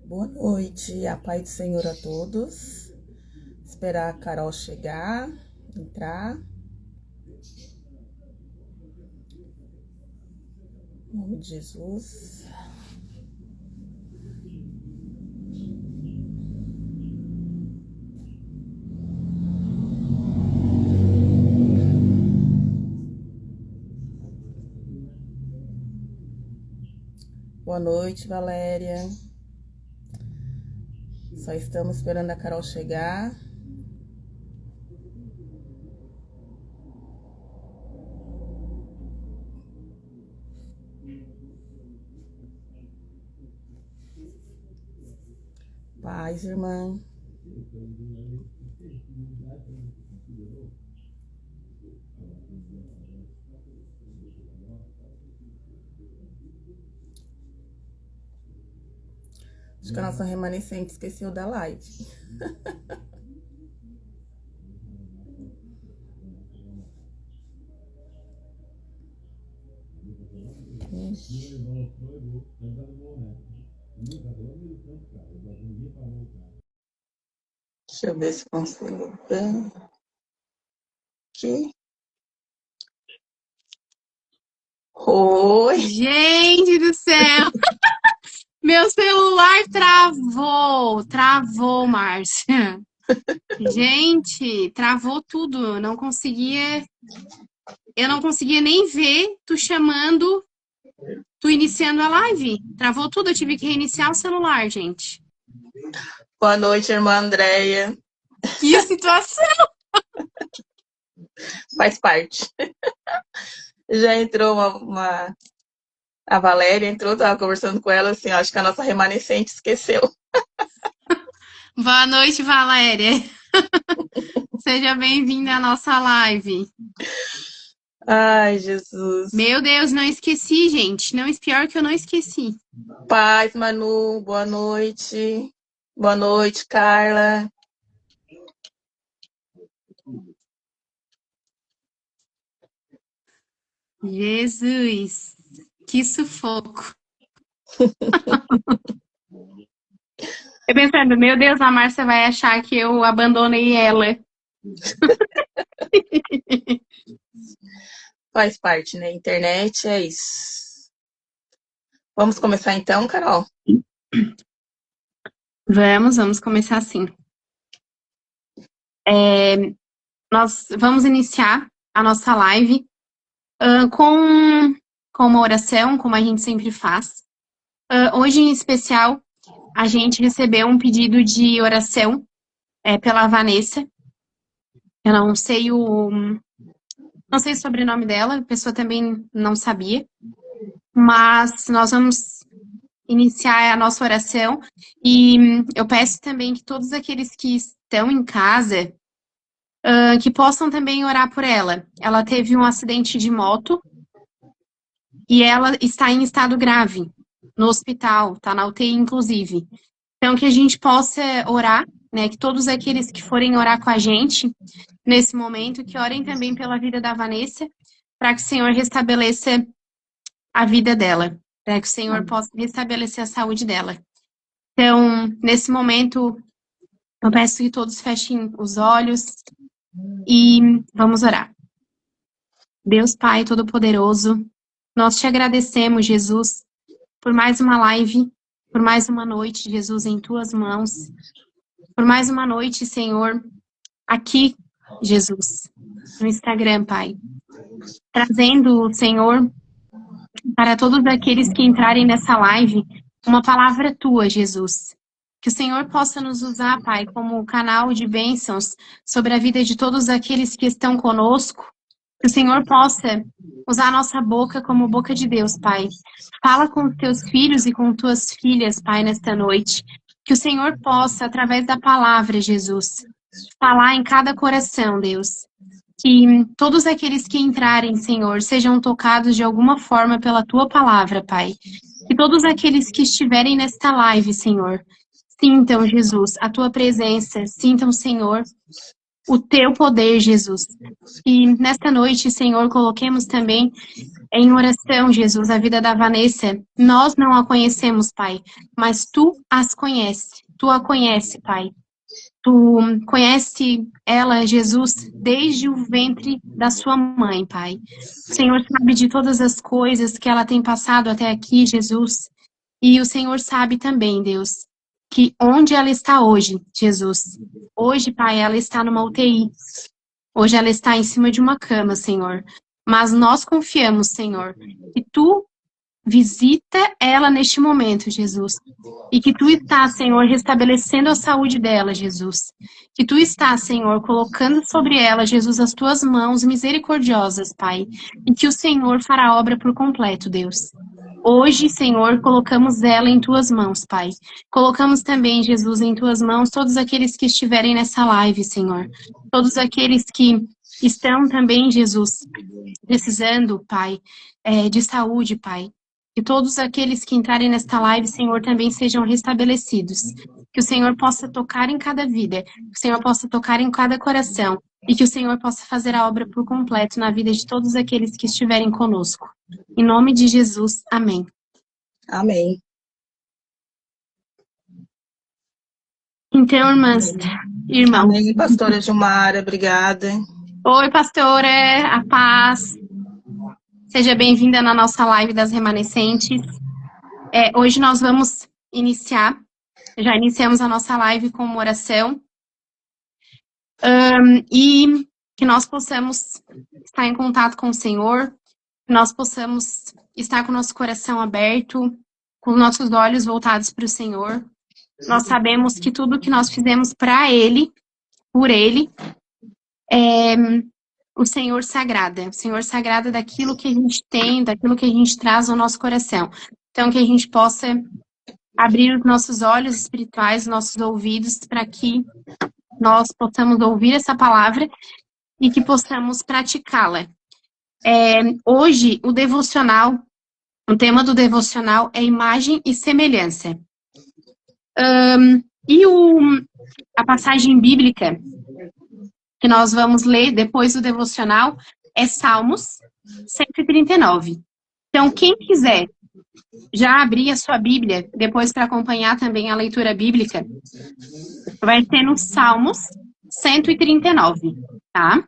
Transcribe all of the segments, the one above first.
Boa noite, a paz do Senhor a todos. Esperar a Carol chegar, entrar. Em nome de Jesus. Boa noite, Valéria. Só estamos esperando a Carol chegar. Paz, irmã. Acho que a nossa remanescente esqueceu da live. Deixa eu ver se consigo ver aqui. Oi! Gente do céu! Meu celular travou, Márcia. Gente, travou tudo. Eu não conseguia nem ver tu chamando, tu iniciando a live. Travou tudo, eu tive que reiniciar o celular, gente. Boa noite, irmã Andréia. Que situação! Faz parte. Já entrou a Valéria entrou, tava conversando com ela assim, acho que a nossa remanescente esqueceu. Boa noite, Valéria. Seja bem-vinda à nossa live. Ai, Jesus. Meu Deus, não esqueci, gente. Não, pior que eu não esqueci. Paz, Manu, boa noite. Boa noite, Carla. Jesus, que sufoco. Eu pensando, meu Deus, a Márcia vai achar que eu abandonei ela. Faz parte, né? Internet é isso. Vamos começar então, Carol? Vamos começar assim. Nós vamos iniciar a nossa live com uma oração, como a gente sempre faz. Hoje, em especial, a gente recebeu um pedido de oração pela Vanessa. Eu não sei o sobrenome dela, a pessoa também não sabia. Mas nós vamos iniciar a nossa oração e eu peço também que todos aqueles que estão em casa que possam também orar por ela. Ela teve um acidente de moto e ela está em estado grave no hospital, está na UTI inclusive. Então que a gente possa orar, né? Que todos aqueles que forem orar com a gente nesse momento, que orem também pela vida da Vanessa, para que o Senhor restabeleça a vida dela, para que o Senhor possa restabelecer a saúde dela. Então, nesse momento, eu peço que todos fechem os olhos e vamos orar. Deus Pai Todo-Poderoso, nós te agradecemos, Jesus, por mais uma live, por mais uma noite, Jesus, em tuas mãos, por mais uma noite, Senhor, aqui, Jesus, no Instagram, Pai, trazendo, Senhor, para todos aqueles que entrarem nessa live, uma palavra tua, Jesus. Que o Senhor possa nos usar, Pai, como canal de bênçãos sobre a vida de todos aqueles que estão conosco. Que o Senhor possa usar a nossa boca como boca de Deus, Pai. Fala com os teus filhos e com tuas filhas, Pai, nesta noite. Que o Senhor possa, através da palavra, Jesus, falar em cada coração, Deus. Que todos aqueles que entrarem, Senhor, sejam tocados de alguma forma pela tua palavra, Pai. Que todos aqueles que estiverem nesta live, Senhor, sintam, Jesus, a tua presença, sintam, Senhor, o teu poder, Jesus. E nesta noite, Senhor, coloquemos também em oração, Jesus, a vida da Vanessa. Nós não a conhecemos, Pai, mas Tu as conheces. Tu a conhece, Pai. Tu conhece ela, Jesus, desde o ventre da sua mãe, Pai. O Senhor sabe de todas as coisas que ela tem passado até aqui, Jesus. E o Senhor sabe também, Deus, que onde ela está hoje, Jesus. Hoje, Pai, ela está numa UTI. Hoje ela está em cima de uma cama, Senhor. Mas nós confiamos, Senhor, que Tu visita ela neste momento, Jesus. E que Tu está, Senhor, restabelecendo a saúde dela, Jesus. Que Tu está, Senhor, colocando sobre ela, Jesus, as Tuas mãos misericordiosas, Pai. E que o Senhor fará a obra por completo, Deus. Hoje, Senhor, colocamos ela em Tuas mãos, Pai. Colocamos também, Jesus, em Tuas mãos todos aqueles que estiverem nessa live, Senhor. Todos aqueles que estão também, Jesus, precisando, Pai, de saúde, Pai. Que todos aqueles que entrarem nesta live, Senhor, também sejam restabelecidos. Que o Senhor possa tocar em cada vida. Que o Senhor possa tocar em cada coração. E que o Senhor possa fazer a obra por completo na vida de todos aqueles que estiverem conosco. Em nome de Jesus, amém. Amém. Então, irmãos, Amém, pastora Gilmara, obrigada. Oi, pastora, a paz. Seja bem-vinda na nossa live das remanescentes. Hoje nós vamos iniciar, já iniciamos a nossa live com uma oração. E que nós possamos estar em contato com o Senhor, que nós possamos estar com o nosso coração aberto, com os nossos olhos voltados para o Senhor. Nós sabemos que tudo que nós fizemos para Ele, por Ele, o Senhor sagrada. O Senhor sagrada daquilo que a gente tem, daquilo que a gente traz ao nosso coração. Então, que a gente possa abrir os nossos olhos espirituais, os nossos ouvidos, para que nós possamos ouvir essa palavra e que possamos praticá-la. Hoje, o tema do devocional é imagem e semelhança. A passagem bíblica que nós vamos ler depois do devocional é Salmos 139. Então, quem quiser já abrir a sua Bíblia, depois para acompanhar também a leitura bíblica, vai ser no Salmos 139, tá?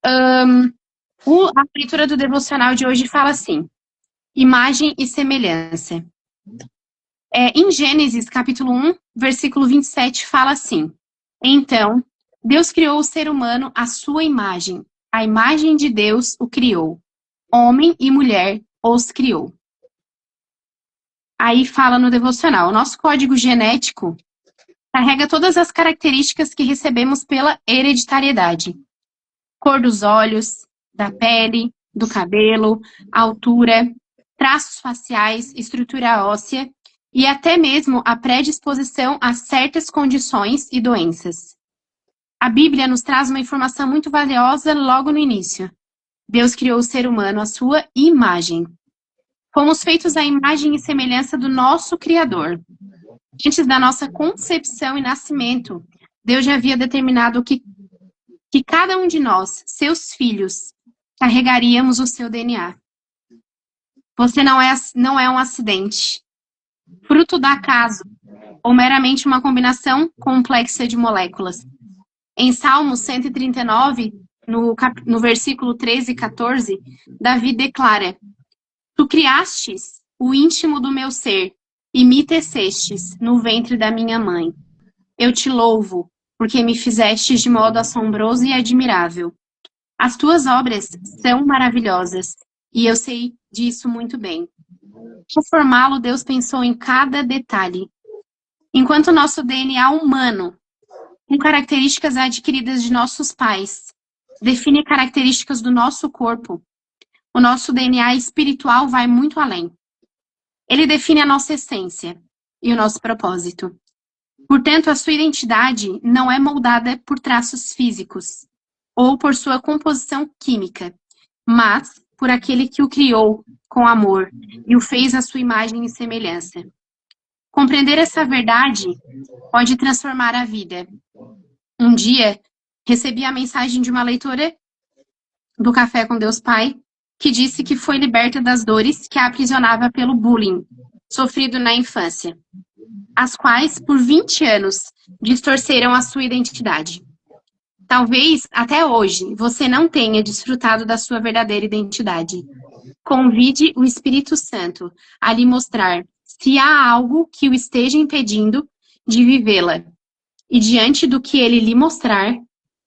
A leitura do devocional de hoje fala assim: imagem e semelhança. Em Gênesis, capítulo 1, versículo 27, fala assim: então, Deus criou o ser humano à sua imagem. A imagem de Deus o criou. Homem e mulher os criou. Aí fala no devocional: o nosso código genético carrega todas as características que recebemos pela hereditariedade. Cor dos olhos, da pele, do cabelo, altura, traços faciais, estrutura óssea e até mesmo a predisposição a certas condições e doenças. A Bíblia nos traz uma informação muito valiosa logo no início. Deus criou o ser humano à sua imagem. Fomos feitos à imagem e semelhança do nosso Criador. Antes da nossa concepção e nascimento, Deus já havia determinado que cada um de nós, seus filhos, carregaríamos o seu DNA. Você não é um acidente, fruto do acaso, ou meramente uma combinação complexa de moléculas. Em Salmos 139, no versículo 13 e 14, Davi declara: tu criastes o íntimo do meu ser e me tecestes no ventre da minha mãe. Eu te louvo, porque me fizestes de modo assombroso e admirável. As tuas obras são maravilhosas, e eu sei disso muito bem. Ao formá-lo, Deus pensou em cada detalhe. Enquanto nosso DNA humano, com características adquiridas de nossos pais, define características do nosso corpo, o nosso DNA espiritual vai muito além. Ele define a nossa essência e o nosso propósito. Portanto, a sua identidade não é moldada por traços físicos ou por sua composição química, mas por aquele que o criou com amor e o fez à sua imagem e semelhança. Compreender essa verdade pode transformar a vida. um dia recebi a mensagem de uma leitora do Café com Deus Pai, que disse que foi liberta das dores que a aprisionava pelo bullying sofrido na infância, as quais, por 20 anos, distorceram a sua identidade. Talvez, até hoje, você não tenha desfrutado da sua verdadeira identidade. Convide o Espírito Santo a lhe mostrar se há algo que o esteja impedindo de vivê-la. E diante do que ele lhe mostrar,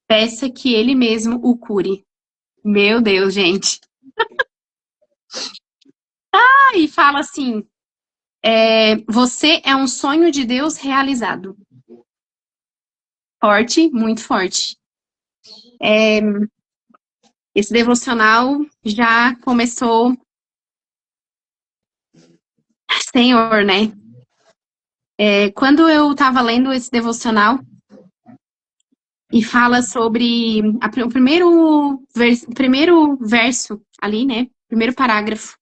peça que ele mesmo o cure. Meu Deus, gente. E fala assim, você é um sonho de Deus realizado. Forte, muito forte. Esse devocional já começou, Senhor, né? Quando eu estava lendo esse devocional e fala sobre o primeiro verso ali, né? Primeiro parágrafo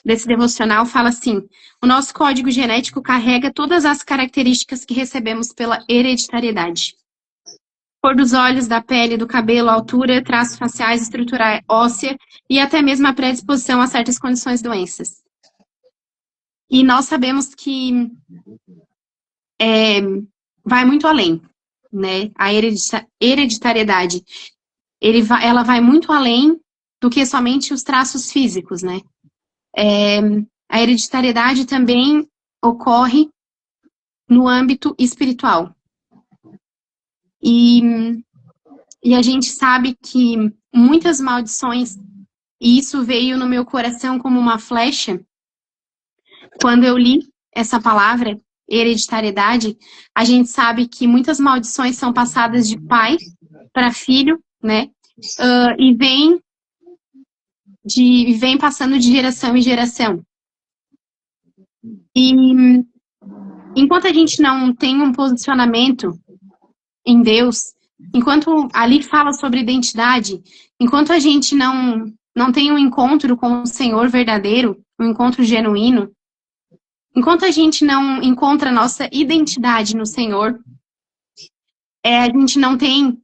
desse devocional fala assim: o nosso código genético carrega todas as características que recebemos pela hereditariedade. Cor dos olhos, da pele, do cabelo, altura, traços faciais, estrutura óssea e até mesmo a predisposição a certas condições de doenças. E nós sabemos que vai muito além, né? A hereditariedade, ela vai muito além do que somente os traços físicos, né? A hereditariedade também ocorre no âmbito espiritual. E a gente sabe que muitas maldições, e isso veio no meu coração como uma flecha, quando eu li essa palavra, hereditariedade, a gente sabe que muitas maldições são passadas de pai para filho, né? E vem passando de geração em geração. E enquanto a gente não tem um posicionamento em Deus, enquanto ali fala sobre identidade, enquanto a gente não tem um encontro com o Senhor verdadeiro, um encontro genuíno, enquanto a gente não encontra a nossa identidade no Senhor, a gente não tem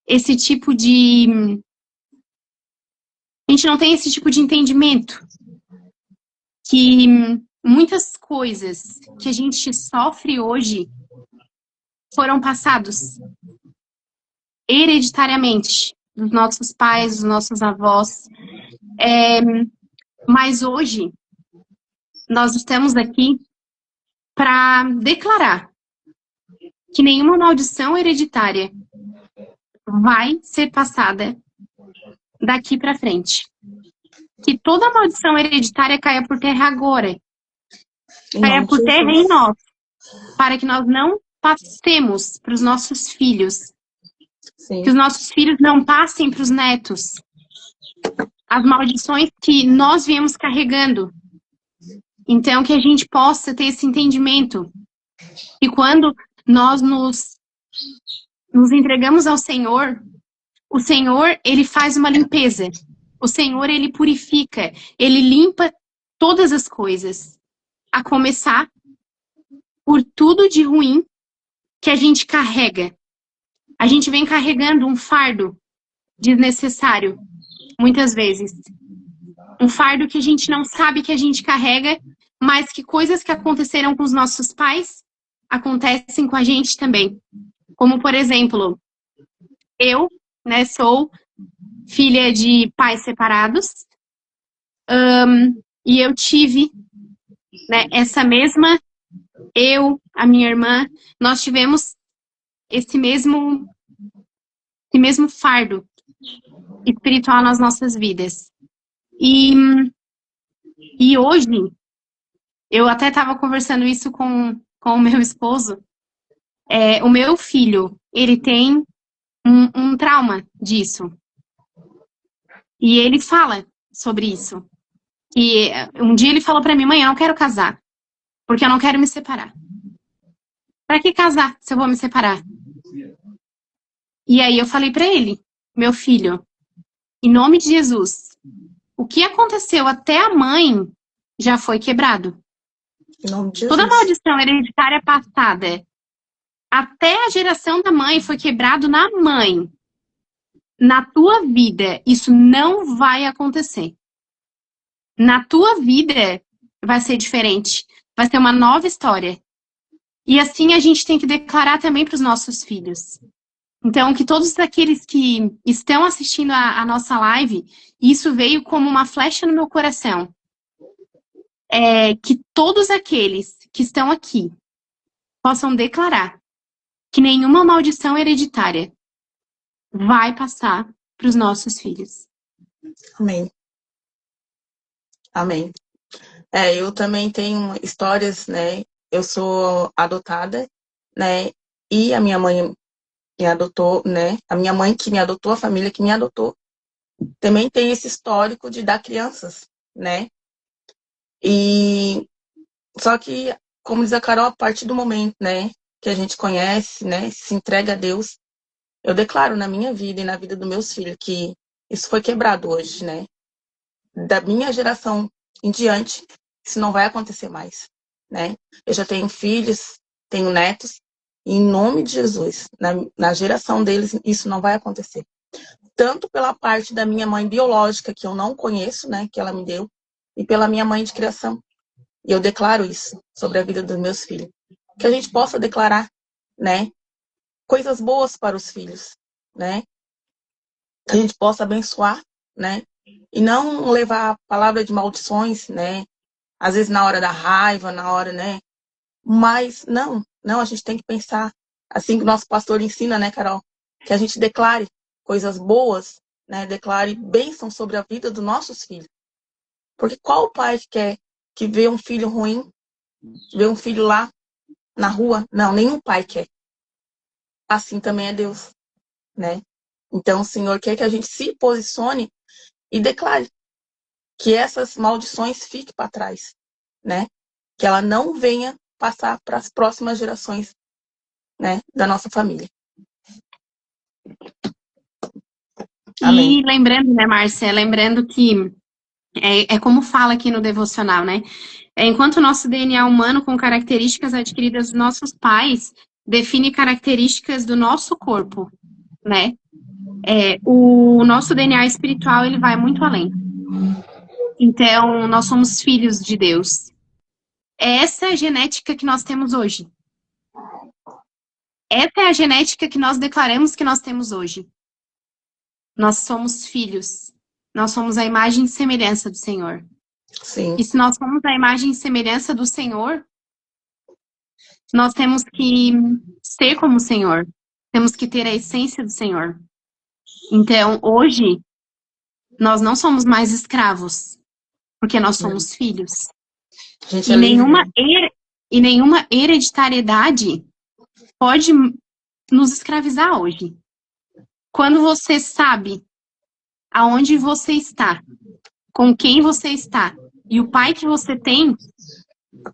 esse tipo de... A gente não tem esse tipo de entendimento que muitas coisas que a gente sofre hoje foram passados hereditariamente dos nossos pais, dos nossos avós. Mas hoje nós estamos aqui para declarar que nenhuma maldição hereditária vai ser passada daqui para frente. Que toda maldição hereditária caia por terra agora. Caia por terra em nós. Para que nós não passemos para os nossos filhos. Sim. Que os nossos filhos não passem para os netos. As maldições que nós viemos carregando. Então, que a gente possa ter esse entendimento. E quando nós nos entregamos ao Senhor, o Senhor, Ele faz uma limpeza. O Senhor, Ele purifica. Ele limpa todas as coisas. A começar por tudo de ruim que a gente carrega. A gente vem carregando um fardo desnecessário, muitas vezes. Um fardo que a gente não sabe que a gente carrega, mas que coisas que aconteceram com os nossos pais acontecem com a gente também. Como, por exemplo, eu, né, sou filha de pais separados, e eu tive, né, a minha irmã, nós tivemos esse mesmo fardo espiritual nas nossas vidas. E hoje, eu até estava conversando isso com o meu esposo, o meu filho, ele tem um trauma disso. E ele fala sobre isso. E um dia ele falou para mim: mãe, eu não quero casar, porque eu não quero me separar. Para que casar se eu vou me separar? E aí eu falei para ele: meu filho, em nome de Jesus, o que aconteceu até a mãe já foi quebrado. Em nome de Jesus. Toda maldição hereditária passada Até a geração da mãe foi quebrado na mãe. Na tua vida, isso não vai acontecer. Na tua vida, vai ser diferente. Vai ser uma nova história. E assim a gente tem que declarar também para os nossos filhos. Então, que todos aqueles que estão assistindo a nossa live, isso veio como uma flecha no meu coração. Que todos aqueles que estão aqui possam declarar que nenhuma maldição hereditária vai passar para os nossos filhos. Amém. Amém. Eu também tenho histórias, né? Eu sou adotada, né? E a minha mãe me adotou, né? A minha mãe que me adotou, a família que me adotou, também tem esse histórico de dar crianças, né? E só que, como diz a Carol, a partir do momento, né, que a gente conhece, né, se entrega a Deus, eu declaro na minha vida e na vida dos meus filhos que isso foi quebrado hoje, né? Da minha geração em diante, isso não vai acontecer mais, né? Eu já tenho filhos, tenho netos, e em nome de Jesus, na geração deles, isso não vai acontecer. Tanto pela parte da minha mãe biológica, que eu não conheço, né, que ela me deu, e pela minha mãe de criação. E eu declaro isso sobre a vida dos meus filhos. Que a gente possa declarar, né, coisas boas para os filhos, né? Que a gente possa abençoar, né? E não levar a palavra de maldições, né? Às vezes na hora da raiva, na hora, né? Mas não, a gente tem que pensar, assim que o nosso pastor ensina, né, Carol? Que a gente declare coisas boas, né? Declare bênçãos sobre a vida dos nossos filhos. Porque qual pai que quer que vê um filho ruim, vê um filho lá na rua? Não, nenhum pai quer. Assim também é Deus, né? Então o Senhor quer que a gente se posicione e declare que essas maldições fiquem para trás, né? Que ela não venha passar para as próximas gerações, né, da nossa família. Amém. E lembrando, né, Márcia, lembrando que é como fala aqui no devocional, né? Enquanto o nosso DNA humano com características adquiridas dos nossos pais define características do nosso corpo, né? O nosso DNA espiritual, ele vai muito além. Então, nós somos filhos de Deus. É essa genética que nós temos hoje. Essa é a genética que nós declaramos que nós temos hoje. Nós somos filhos. Nós somos a imagem e semelhança do Senhor. Sim. E se nós somos a imagem e semelhança do Senhor, nós temos que ser como o Senhor. Temos que ter a essência do Senhor. Então, hoje, nós não somos mais escravos, porque nós somos filhos. A gente E é livre, né? nenhuma hereditariedade pode nos escravizar hoje. Quando você sabe aonde você está, com quem você está e o pai que você tem,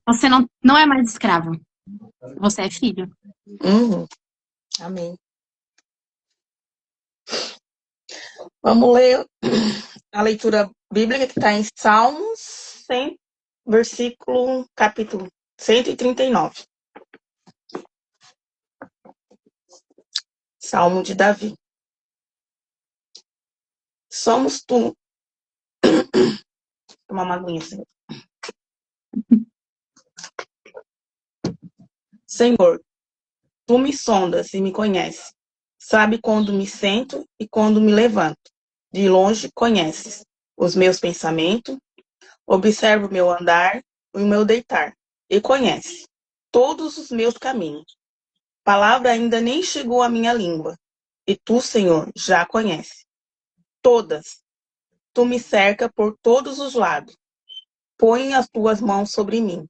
você não é mais escravo. Você é filho. Uhum. Amém. Vamos ler a leitura bíblica que está em Salmos 100, capítulo 139. Salmo de Davi. Somos tu. Tomar uma aguinha, Senhor. Senhor, tu me sondas e me conheces. Sabe quando me sento e quando me levanto. De longe conheces os meus pensamentos, observa o meu andar e o meu deitar, e conhece todos os meus caminhos. Palavra ainda nem chegou à minha língua, e tu, Senhor, já conhece. Todas. Tu me cerca por todos os lados. Põe as tuas mãos sobre mim.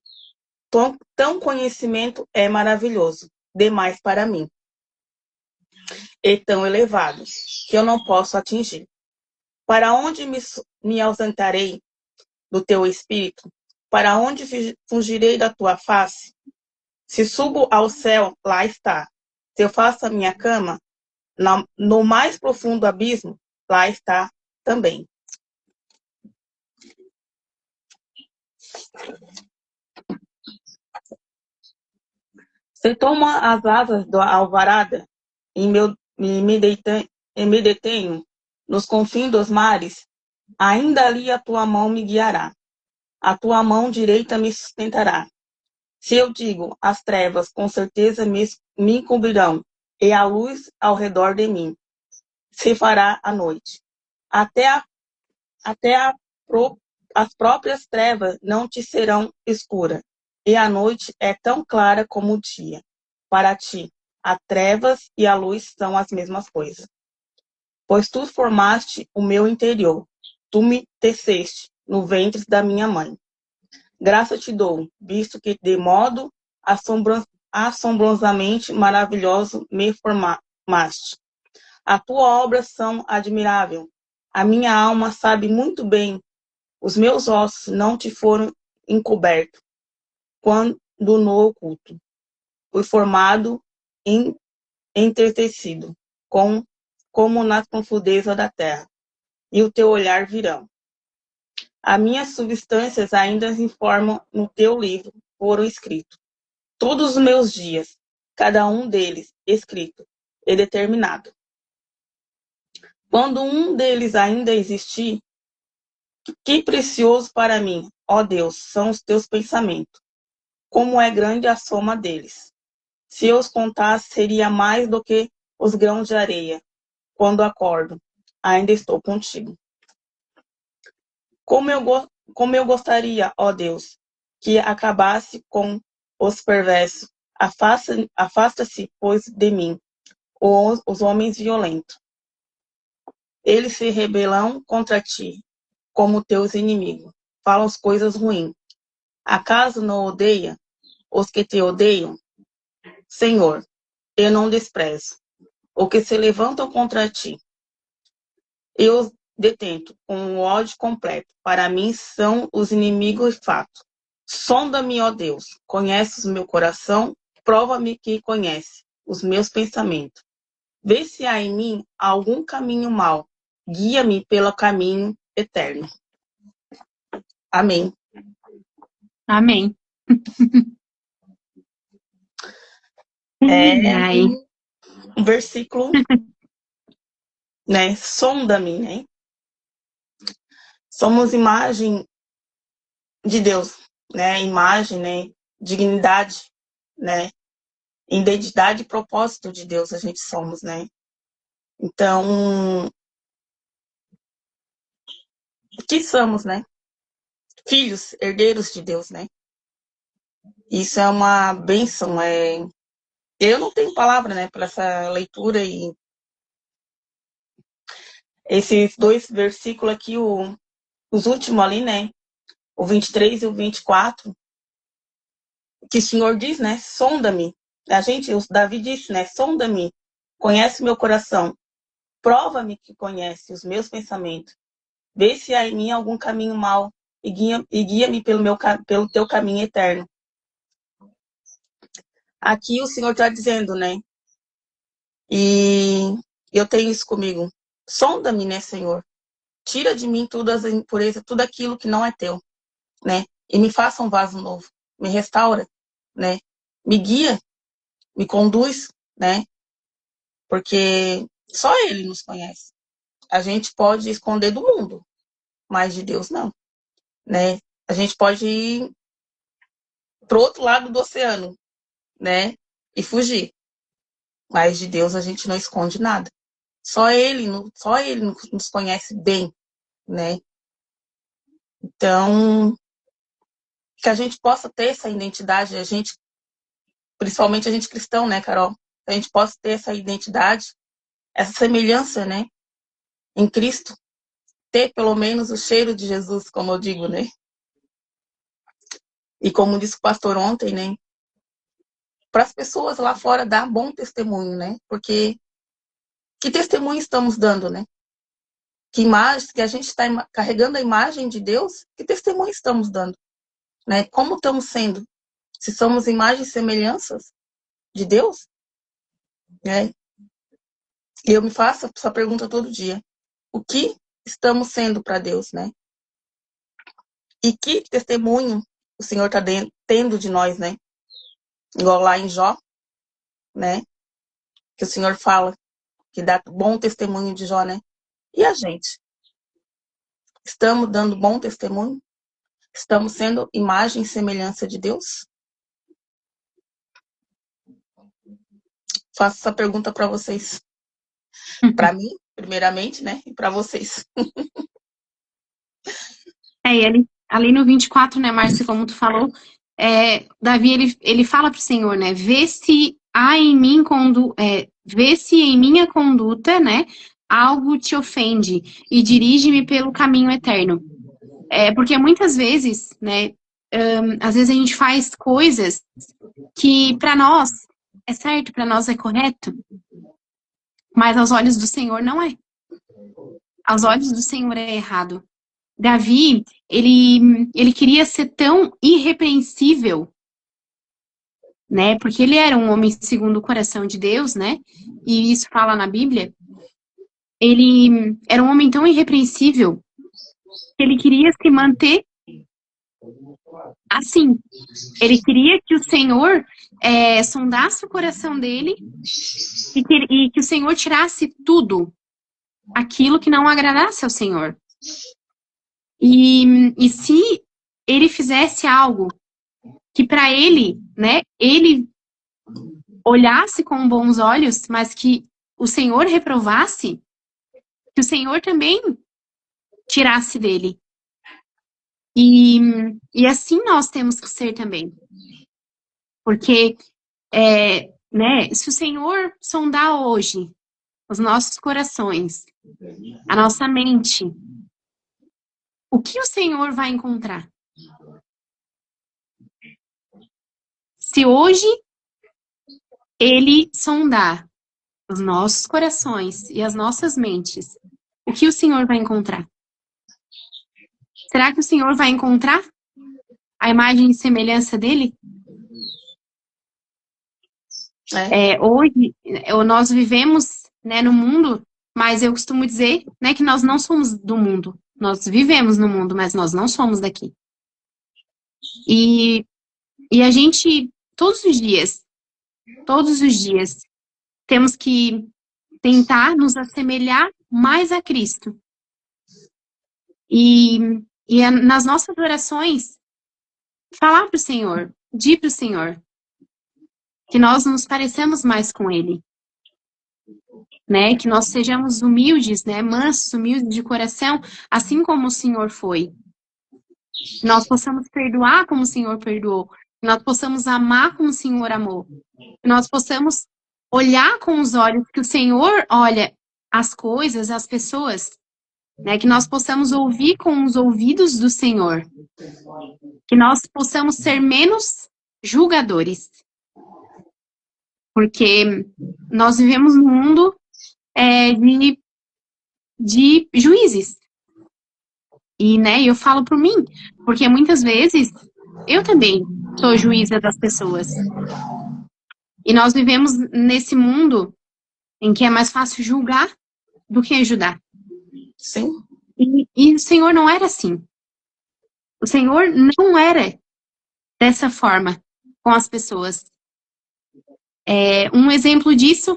Tão conhecimento é maravilhoso, demais para mim. E tão elevado, que eu não posso atingir. Para onde me ausentarei do teu espírito? Para onde fugirei da tua face? Se subo ao céu, lá está. Se eu faço a minha cama, no mais profundo abismo, lá está também. Se toma as asas da alvarada e me detenho nos confins dos mares, ainda ali a tua mão me guiará, a tua mão direita me sustentará. Se eu digo, as trevas com certeza me cobrirão, e a luz ao redor de mim se fará a noite. Até, a, até a, as próprias trevas não te serão escuras, e a noite é tão clara como o dia. Para ti, as trevas e a luz são as mesmas coisas. Pois tu formaste o meu interior, tu me teceste no ventre da minha mãe. Graça te dou, visto que de modo assombrosamente maravilhoso me formaste. A tua obra são admirável. A minha alma sabe muito bem. Os meus ossos não te foram encobertos quando no oculto. Fui formado e entretecido, como nas profundezas da terra. E o teu olhar virão. As minhas substâncias ainda se informam no teu livro, foram escritos. Todos os meus dias, cada um deles escrito e determinado. Quando um deles ainda existir, que precioso para mim, ó Deus, são os teus pensamentos. Como é grande a soma deles. Se eu os contasse, seria mais do que os grãos de areia. Quando acordo, ainda estou contigo. Como eu gostaria, ó Deus, que acabasse com os perversos. Afasta-se, pois, de mim, os homens violentos. Eles se rebelam contra ti, como teus inimigos. Falam as coisas ruins. Acaso não odeia os que te odeiam? Senhor, eu não desprezo os que se levantam contra ti. Eu os detento com um ódio completo. Para mim são os inimigos fato. Sonda-me, ó Deus, conheces o meu coração, prova-me que conhece os meus pensamentos. Vê se há em mim algum caminho mau, guia-me pelo caminho eterno. Amém. Amém. É um versículo, né? Sonda-me, né? Somos imagem de Deus, né? Imagem, né? Dignidade, né? Identidade e propósito de Deus a gente somos, né? Então, o que somos, né? Filhos, herdeiros de Deus, né? Isso é uma bênção. Eu não tenho palavra, né, para essa leitura e esses dois versículos aqui, os últimos ali, né? O 23 e o 24, que o Senhor diz, né? Sonda-me. O Davi disse, né? Sonda-me, conhece meu coração, prova-me que conhece os meus pensamentos, vê se há em mim algum caminho mau e guia-me pelo teu caminho eterno. Aqui o Senhor está dizendo, né? E eu tenho isso comigo. Sonda-me, né, Senhor? Tira de mim todas as impurezas, tudo aquilo que não é teu, né? E me faça um vaso novo. Me restaura, né? Me guia, me conduz, né? Porque só Ele nos conhece. A gente pode esconder do mundo, mas de Deus não, né? A gente pode ir pro outro lado do oceano, né? E fugir. Mas de Deus a gente não esconde nada. Só ele nos conhece bem, né? Então, que a gente possa ter essa identidade, principalmente a gente cristão, né, Carol? Que a gente possa ter essa identidade, essa semelhança, né, em Cristo, ter pelo menos o cheiro de Jesus, como eu digo, né? E como disse o pastor ontem, né, para as pessoas lá fora dar bom testemunho, né? Porque que testemunho estamos dando, né? Que imagem, que a gente está carregando a imagem de Deus, que testemunho estamos dando, né? Como estamos sendo? Se somos imagens e semelhanças de Deus, né? E eu me faço essa pergunta todo dia. O que estamos sendo para Deus, né? E que testemunho o Senhor está tendo de nós, né? Igual lá em Jó, né? Que o Senhor fala, que dá bom testemunho de Jó, né? E a gente? Estamos dando bom testemunho? Estamos sendo imagem e semelhança de Deus? Faço essa pergunta para vocês. Para mim, primeiramente, né? E para vocês. Ali no 24, né, Márcia, como tu falou, Davi, ele fala pro Senhor, né, vê se em minha conduta, né, algo te ofende e dirige-me pelo caminho eterno. Porque muitas vezes, né, às vezes a gente faz coisas que para nós é certo, para nós é correto, mas aos olhos do Senhor não é. Aos olhos do Senhor é errado. Davi, ele queria ser tão irrepreensível, né? Porque ele era um homem segundo o coração de Deus, né? E isso fala na Bíblia. Ele era um homem tão irrepreensível que ele queria se manter assim. Ele queria que o Senhor sondasse o coração dele e que o Senhor tirasse tudo aquilo que não agradasse ao Senhor. E se ele fizesse algo que para ele, né, ele olhasse com bons olhos, mas que o Senhor reprovasse, que o Senhor também tirasse dele. E assim nós temos que ser também. Porque, né, se o Senhor sondar hoje os nossos corações, a nossa mente, o que o Senhor vai encontrar? Se hoje Ele sondar os nossos corações e as nossas mentes, o que o Senhor vai encontrar? Será que o Senhor vai encontrar a imagem e semelhança dele? Hoje, nós vivemos, né, no mundo, mas eu costumo dizer, né, que nós não somos do mundo. Nós vivemos no mundo, mas nós não somos daqui. E a gente, todos os dias, temos que tentar nos assemelhar mais a Cristo. E nas nossas orações, falar para o Senhor, pedir para o Senhor, que nós nos parecemos mais com Ele. Né? Que nós sejamos humildes, né? Mansos, humildes de coração, assim como o Senhor foi. Que nós possamos perdoar como o Senhor perdoou. Que nós possamos amar como o Senhor amou. Que nós possamos olhar com os olhos que o Senhor olha as coisas, as pessoas. Né? Que nós possamos ouvir com os ouvidos do Senhor. Que nós possamos ser menos julgadores. Porque nós vivemos num mundo de juízes. E, né, eu falo por mim, porque muitas vezes eu também sou juíza das pessoas. E nós vivemos nesse mundo em que é mais fácil julgar do que ajudar. Sim. E o Senhor não era assim. O Senhor não era dessa forma com as pessoas. Um exemplo disso,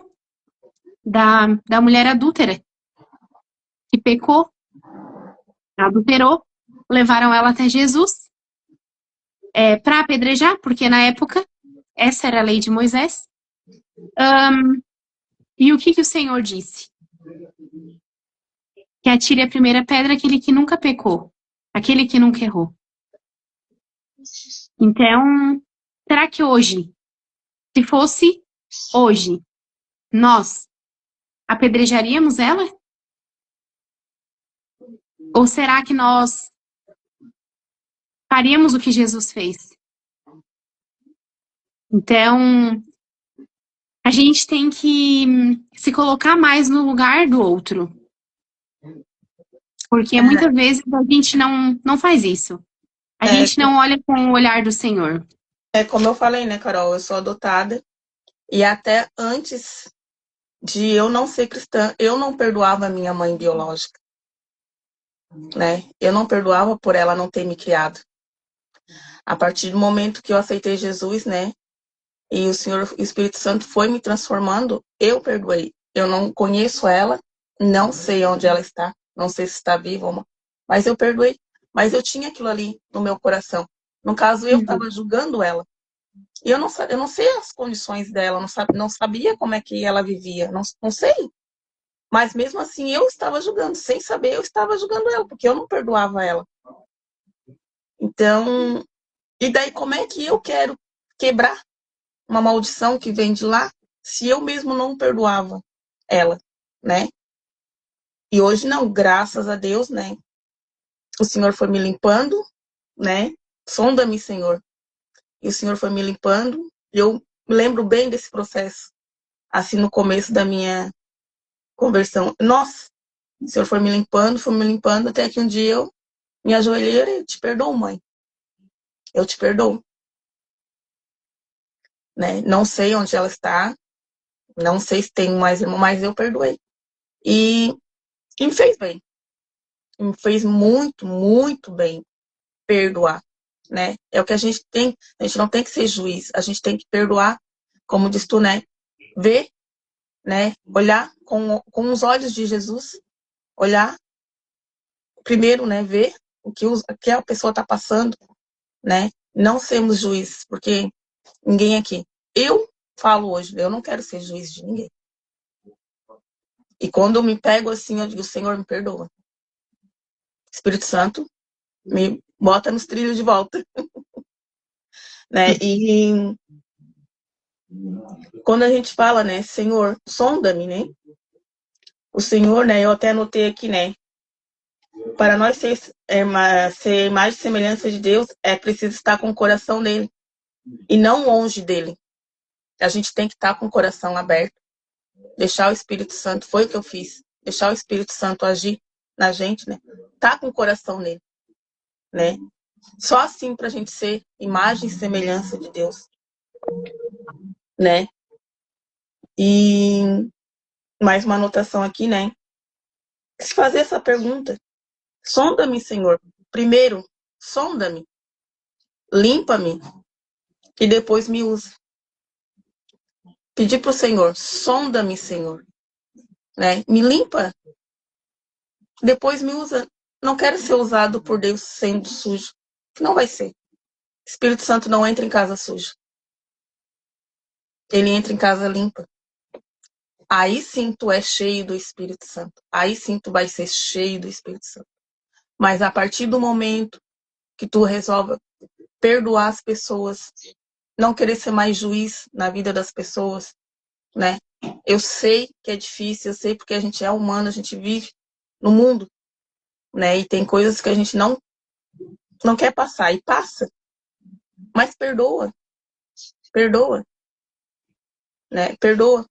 da mulher adúltera, que pecou, adulterou, levaram ela até Jesus para apedrejar, porque na época essa era a lei de Moisés. E o que o Senhor disse? Que atire a primeira pedra aquele que nunca pecou, aquele que nunca errou. Então, será que hoje, se fosse hoje, nós apedrejaríamos ela? Ou será que nós faríamos o que Jesus fez? Então, a gente tem que se colocar mais no lugar do outro. Porque muitas vezes a gente não faz isso. A gente não olha com o olhar do Senhor. Como eu falei, né, Carol? Eu sou adotada. E até antes de eu não ser cristã, eu não perdoava a minha mãe biológica. Né? Eu não perdoava por ela não ter me criado. A partir do momento que eu aceitei Jesus, né? e o Espírito Santo foi me transformando, eu perdoei. Eu não conheço ela, não sei onde ela está, não sei se está viva ou não, mas eu perdoei. Mas eu tinha aquilo ali no meu coração. No caso, eu estava julgando ela. E eu não sei as condições dela, não sabia como é que ela vivia, não sei. Mas mesmo assim, eu estava julgando, sem saber, eu estava julgando ela, porque eu não perdoava ela. Então, e daí como é que eu quero quebrar uma maldição que vem de lá, se eu mesmo não perdoava ela, né? E hoje não, graças a Deus, né? O Senhor foi me limpando, né? Sonda-me, Senhor. E o Senhor foi me limpando. E eu me lembro bem desse processo, assim, no começo da minha conversão. Nossa, o Senhor foi me limpando, até que um dia eu me ajoelhei e te perdoo, mãe. Eu te perdoo. Né? Não sei onde ela está, não sei se tem mais irmão, mas eu perdoei. E me fez bem. Me fez muito, muito bem perdoar, né? É o que a gente tem, a gente não tem que ser juiz, a gente tem que perdoar, como diz tu, né? Ver, né? Olhar com os olhos de Jesus, olhar primeiro, né? Ver o que a pessoa está passando, né? Não sermos juízes, porque ninguém aqui. Eu falo hoje, eu não quero ser juiz de ninguém. E quando eu me pego assim, eu digo, Senhor, me perdoa. Espírito Santo, me bota nos trilhos de volta. Né? E quando a gente fala, né, Senhor, sonda-me, né? O Senhor, né, eu até anotei aqui, né? Para nós ser mais de semelhança de Deus, é preciso estar com o coração nele e não longe dele. A gente tem que estar com o coração aberto, deixar o Espírito Santo, foi o que eu fiz, deixar o Espírito Santo agir na gente, né? Tá com o coração nele, né? Só assim pra gente ser imagem e semelhança de Deus, né? E mais uma anotação aqui, né? Se fazer essa pergunta, sonda-me, Senhor. Primeiro, sonda-me, limpa-me e depois me usa. Pedir para o Senhor, sonda-me, Senhor, né? Me limpa, depois me usa. Não quero ser usado por Deus sendo sujo, que não vai ser. Espírito Santo não entra em casa suja. Ele entra em casa limpa. Aí sim tu é cheio do Espírito Santo. Aí sim tu vai ser cheio do Espírito Santo. Mas a partir do momento que tu resolve perdoar as pessoas, não querer ser mais juiz na vida das pessoas, né? Eu sei que é difícil, eu sei porque a gente é humano, a gente vive no mundo, né? E tem coisas que a gente não quer passar e passa. Mas perdoa, perdoa, né? Perdoa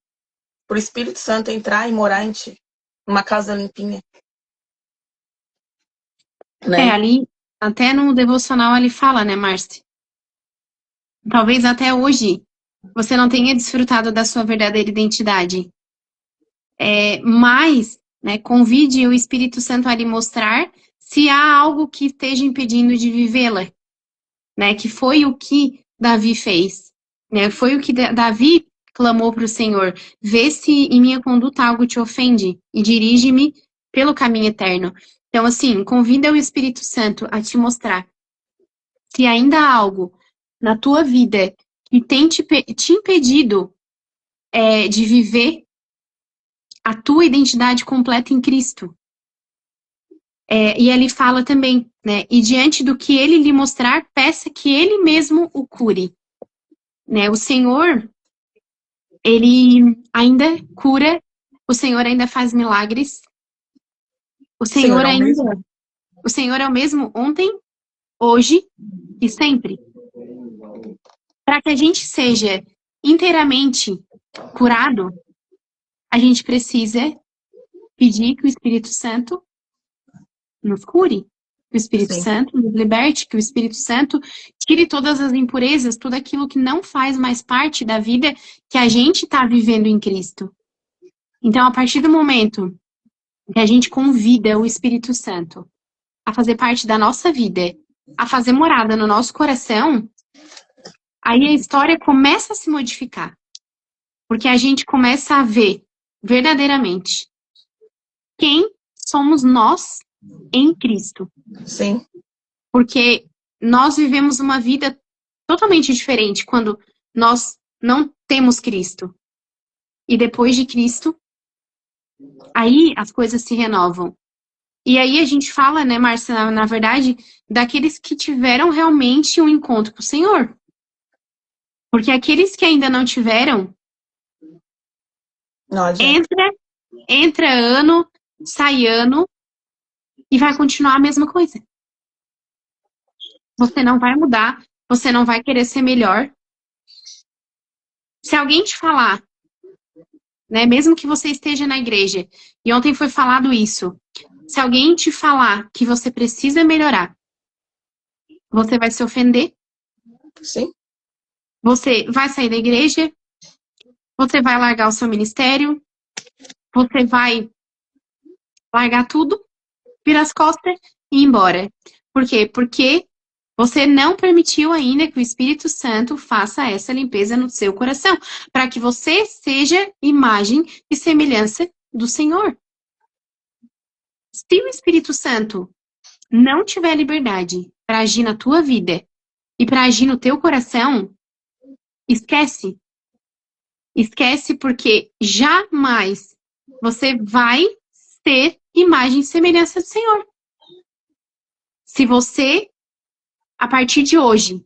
pro Espírito Santo entrar e morar em ti, numa casa limpinha, né? Ali, até no devocional ele fala, né, Márcia? Talvez até hoje você não tenha desfrutado da sua verdadeira identidade. Mas, né, convide o Espírito Santo a lhe mostrar se há algo que esteja impedindo de vivê-la, né? Que foi o que Davi fez, né? Foi o que Davi clamou para o Senhor. Vê se em minha conduta algo te ofende e dirige-me pelo caminho eterno. Então, assim, convida o Espírito Santo a te mostrar se ainda há algo na tua vida que tem te impedido de viver a tua identidade completa em Cristo. E ele fala também, né? E diante do que ele lhe mostrar, peça que ele mesmo o cure. Né? O Senhor, ele ainda cura, o Senhor ainda faz milagres, o Senhor, Senhor é o ainda, mesmo? o Senhor é o mesmo ontem, hoje e sempre. Para que a gente seja inteiramente curado, a gente precisa pedir que o Espírito Santo nos cure, que o Espírito Sim, Santo nos liberte, que o Espírito Santo tire todas as impurezas, tudo aquilo que não faz mais parte da vida que a gente está vivendo em Cristo. Então, a partir do momento que a gente convida o Espírito Santo a fazer parte da nossa vida, a fazer morada no nosso coração, aí a história começa a se modificar. Porque a gente começa a ver verdadeiramente quem somos nós em Cristo. Sim. Porque nós vivemos uma vida totalmente diferente quando nós não temos Cristo. E depois de Cristo, aí as coisas se renovam. E aí a gente fala, né, Márcia, na verdade, daqueles que tiveram realmente um encontro com o Senhor. Porque aqueles que ainda não tiveram, Não adianta. entra ano, sai ano, e vai continuar a mesma coisa. Você não vai mudar, você não vai querer ser melhor. Se alguém te falar, né, mesmo que você esteja na igreja, e ontem foi falado isso, se alguém te falar que você precisa melhorar, você vai se ofender, Sim. você vai sair da igreja, você vai largar o seu ministério, você vai largar tudo, virar as costas e ir embora. Por quê? Porque você não permitiu ainda que o Espírito Santo faça essa limpeza no seu coração, para que você seja imagem e semelhança do Senhor. Se o Espírito Santo não tiver liberdade para agir na tua vida e para agir no teu coração, esquece. Esquece, porque jamais você vai ser imagem e semelhança do Senhor. Se você, a partir de hoje,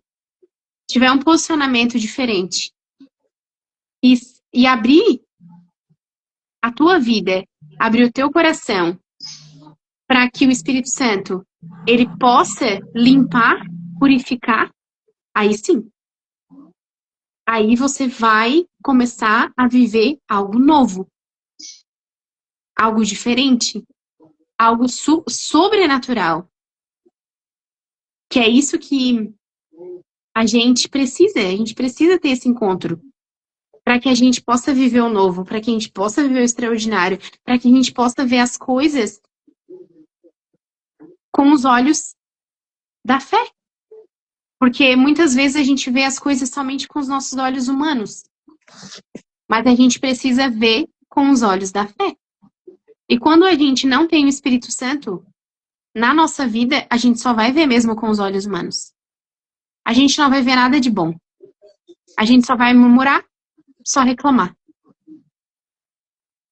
tiver um posicionamento diferente e abrir a tua vida, abrir o teu coração para que o Espírito Santo ele possa limpar, purificar, aí sim. Aí você vai começar a viver algo novo, algo diferente, algo sobrenatural. Que é isso que a gente precisa ter esse encontro para que a gente possa viver o novo, para que a gente possa viver o extraordinário, para que a gente possa ver as coisas com os olhos da fé. Porque muitas vezes a gente vê as coisas somente com os nossos olhos humanos. Mas a gente precisa ver com os olhos da fé. E quando a gente não tem o Espírito Santo na nossa vida, a gente só vai ver mesmo com os olhos humanos. A gente não vai ver nada de bom. A gente só vai murmurar, só reclamar.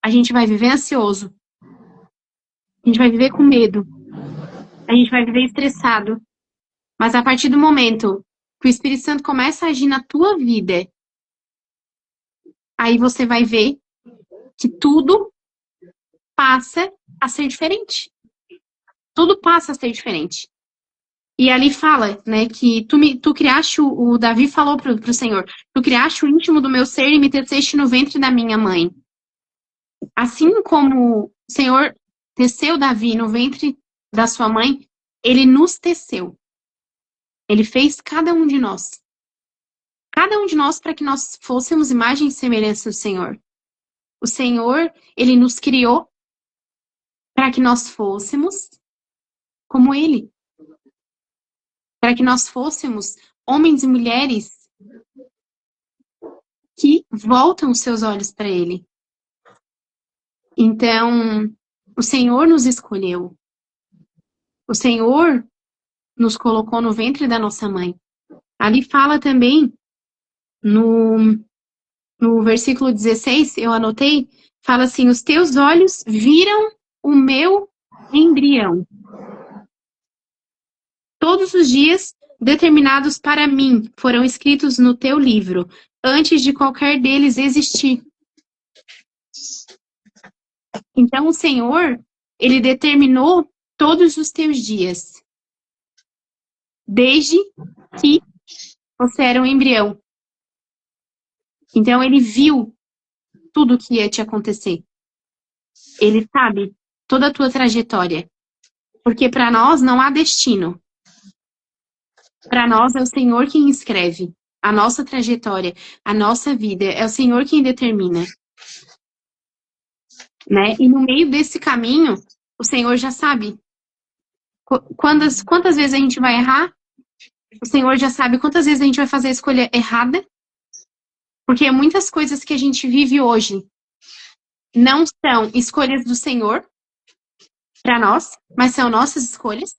A gente vai viver ansioso. A gente vai viver com medo. A gente vai viver estressado. Mas a partir do momento que o Espírito Santo começa a agir na tua vida, aí você vai ver que tudo passa a ser diferente. Tudo passa a ser diferente. E ali fala, né, que tu criaste, o Davi falou pro Senhor, tu criaste o íntimo do meu ser e me teceste no ventre da minha mãe. Assim como o Senhor teceu Davi no ventre da sua mãe, ele nos teceu. Ele fez cada um de nós. Cada um de nós para que nós fôssemos imagem e semelhança do Senhor. O Senhor, ele nos criou para que nós fôssemos como ele. Para que nós fôssemos homens e mulheres que voltam os seus olhos para ele. Então, o Senhor nos escolheu. O Senhor nos colocou no ventre da nossa mãe. Ali fala também, no versículo 16, eu anotei, fala assim, os teus olhos viram o meu embrião. Todos os dias determinados para mim foram escritos no teu livro, antes de qualquer deles existir. Então, o Senhor, ele determinou todos os teus dias, desde que você era um embrião. Então, ele viu tudo o que ia te acontecer. Ele sabe toda a tua trajetória. Porque para nós não há destino. Para nós é o Senhor quem escreve a nossa trajetória, a nossa vida. É o Senhor quem determina. Né? E no meio desse caminho, o Senhor já sabe. Quantas vezes a gente vai errar? O Senhor já sabe quantas vezes a gente vai fazer a escolha errada, porque muitas coisas que a gente vive hoje não são escolhas do Senhor para nós, mas são nossas escolhas.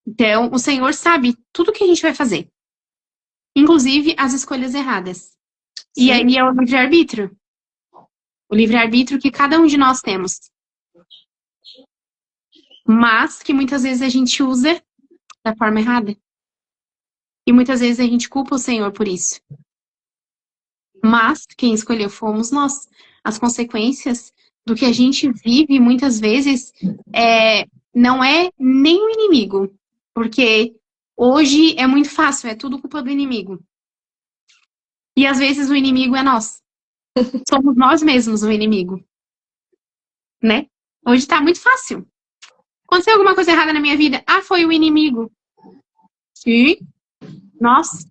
Então, o Senhor sabe tudo que a gente vai fazer, inclusive as escolhas erradas. E Sim. aí é o livre-arbítrio. O livre-arbítrio que cada um de nós temos. Mas que muitas vezes a gente usa da forma errada. E muitas vezes a gente culpa o Senhor por isso. Mas quem escolheu fomos nós. As consequências do que a gente vive muitas vezes não é nem o inimigo. Porque hoje é muito fácil, é tudo culpa do inimigo. E às vezes o inimigo é nós. Somos nós mesmos o inimigo. Né? Hoje tá muito fácil. Aconteceu alguma coisa errada na minha vida? Ah, foi o inimigo. E nós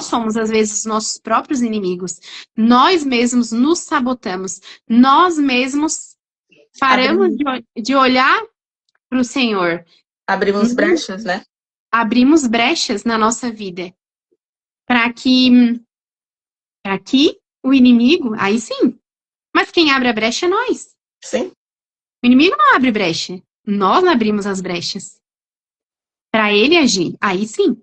somos, às vezes, os nossos próprios inimigos. Nós mesmos nos sabotamos. Nós mesmos paramos Abrimos, de olhar para o Senhor. abrimos brechas, né? Abrimos brechas na nossa vida. Para que o inimigo, aí sim. Mas quem abre a brecha é nós. Sim. O inimigo não abre brecha. Nós abrimos as brechas. Para ele agir. Aí sim.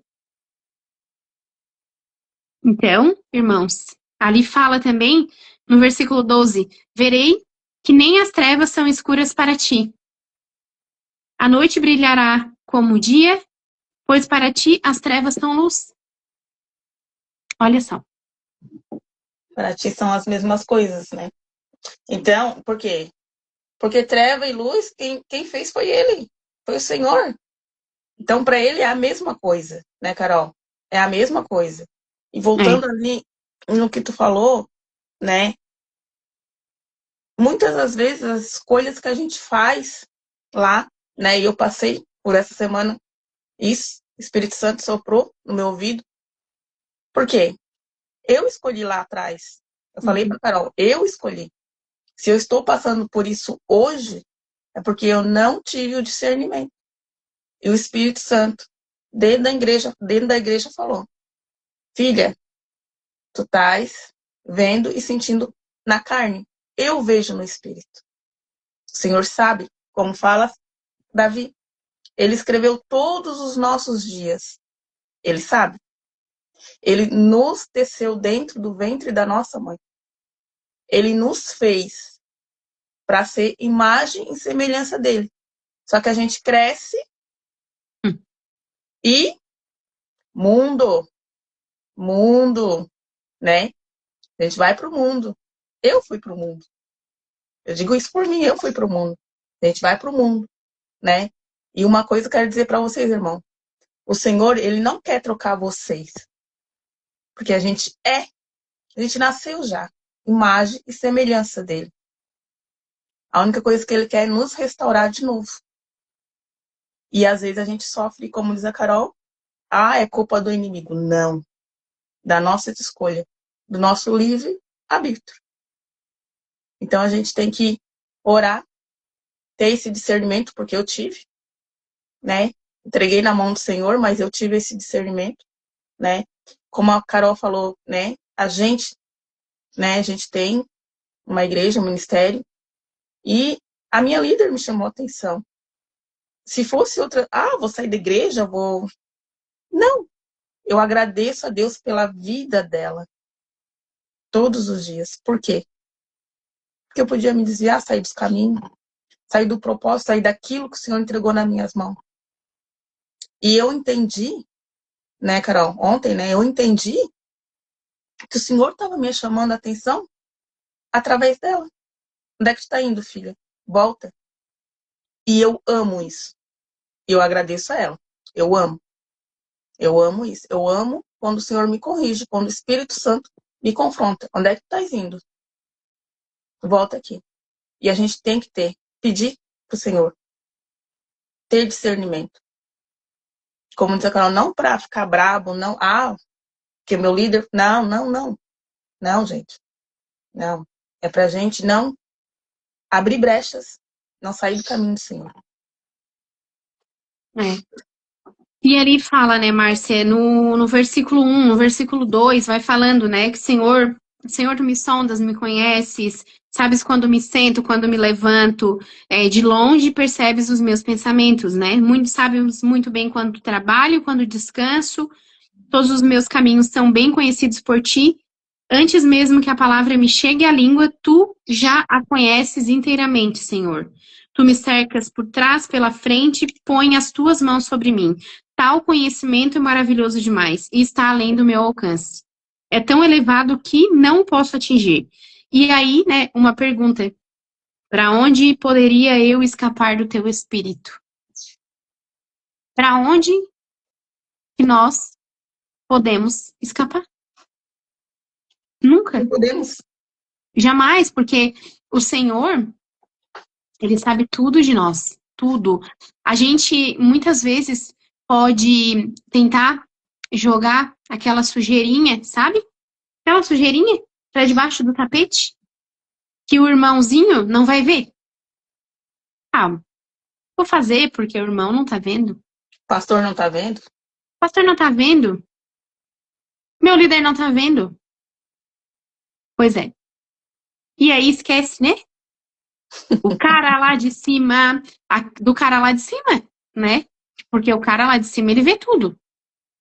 Então, irmãos, ali fala também, no versículo 12: verei que nem as trevas são escuras para ti. A noite brilhará como o dia, pois para ti as trevas são luz. Olha só. Para ti são as mesmas coisas, né? Então, por quê? Porque treva e luz, quem fez foi ele, foi o Senhor. Então, para ele é a mesma coisa, né, Carol? É a mesma coisa. E É. voltando ali no que tu falou, né? Muitas das vezes as escolhas que a gente faz lá, né? E eu passei por essa semana isso, o Espírito Santo soprou no meu ouvido. Por quê? Eu escolhi lá atrás. Eu falei para Uhum. Carol, eu escolhi. Se eu estou passando por isso hoje, é porque eu não tive o discernimento. E o Espírito Santo, dentro da igreja falou: filha, tu estás vendo e sentindo na carne. Eu vejo no Espírito. O Senhor sabe, como fala Davi. Ele escreveu todos os nossos dias. Ele sabe. Ele nos teceu dentro do ventre da nossa mãe. Ele nos fez para ser imagem e semelhança dele. Só que a gente cresce e mundo, mundo, né? A gente vai para o mundo. Eu fui para o mundo. Eu digo isso por mim, eu fui para o mundo. A gente vai para o mundo, né? E uma coisa eu quero dizer para vocês, irmão. O Senhor, ele não quer trocar vocês. Porque a gente nasceu já, imagem e semelhança dele. A única coisa que ele quer é nos restaurar de novo. E às vezes a gente sofre, como diz a Carol, é culpa do inimigo. Não. Da nossa escolha, do nosso livre arbítrio. Então a gente tem que orar, ter esse discernimento, porque eu tive, né? Entreguei na mão do Senhor, mas eu tive esse discernimento, né? Como a Carol falou, né? A gente tem uma igreja, um ministério, e a minha líder me chamou a atenção. Se fosse outra, vou sair da igreja, vou. Não, eu agradeço a Deus pela vida dela, todos os dias. Por quê? Porque eu podia me desviar, sair dos caminhos, sair do propósito, sair daquilo que o Senhor entregou nas minhas mãos. E eu entendi, né, Carol, ontem, né, eu entendi que o Senhor estava me chamando a atenção através dela. Onde é que tu tá indo, filha? Volta. E eu amo isso. E eu agradeço a ela. Eu amo. Eu amo isso. Eu amo quando o Senhor me corrige, quando o Espírito Santo me confronta. Onde é que tu tá indo? Volta aqui. E a gente tem que pedir pro Senhor, ter discernimento. Como diz a Carol, não para ficar brabo, não, que meu líder, não, não, não. Não, gente. Não. É pra gente não abrir brechas, não sair do caminho do Senhor. É. E ali fala, né, Márcia, no versículo 1, no versículo 2, vai falando, né, que Senhor, tu me sondas, me conheces, sabes quando me sento, quando me levanto, de longe percebes os meus pensamentos, né? Muito, sabes muito bem quando trabalho, quando descanso, todos os meus caminhos são bem conhecidos por ti. Antes mesmo que a palavra me chegue à língua, tu já a conheces inteiramente, Senhor. Tu me cercas por trás, pela frente, põe as tuas mãos sobre mim. Tal conhecimento é maravilhoso demais e está além do meu alcance. É tão elevado que não posso atingir. E aí, né, uma pergunta: para onde poderia eu escapar do teu espírito? Para onde que nós podemos escapar? Nunca. Não podemos. Jamais, porque o Senhor, ele sabe tudo de nós, tudo. A gente muitas vezes pode tentar jogar aquela sujeirinha, sabe? Aquela sujeirinha para debaixo do tapete que o irmãozinho não vai ver. Ah, vou fazer porque o irmão não tá vendo. O Pastor não tá vendo? pastor não tá vendo. Meu líder não tá vendo. Pois é. E aí esquece, né? O cara lá de cima, do cara lá de cima, né? Porque o cara lá de cima, ele vê tudo.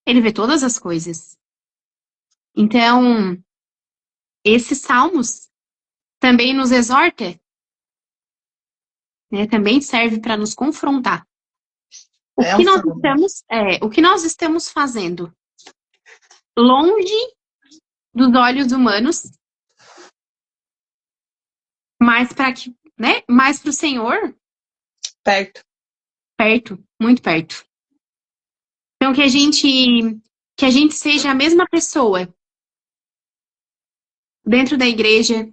Ele vê todas as coisas. Então, esses salmos também nos exorta, né? Também serve para nos confrontar. É um salmo. O que nós estamos fazendo longe dos olhos humanos, mais para que, né? Mais para o Senhor, Perto. perto, muito perto. Então que a gente seja a mesma pessoa dentro da igreja,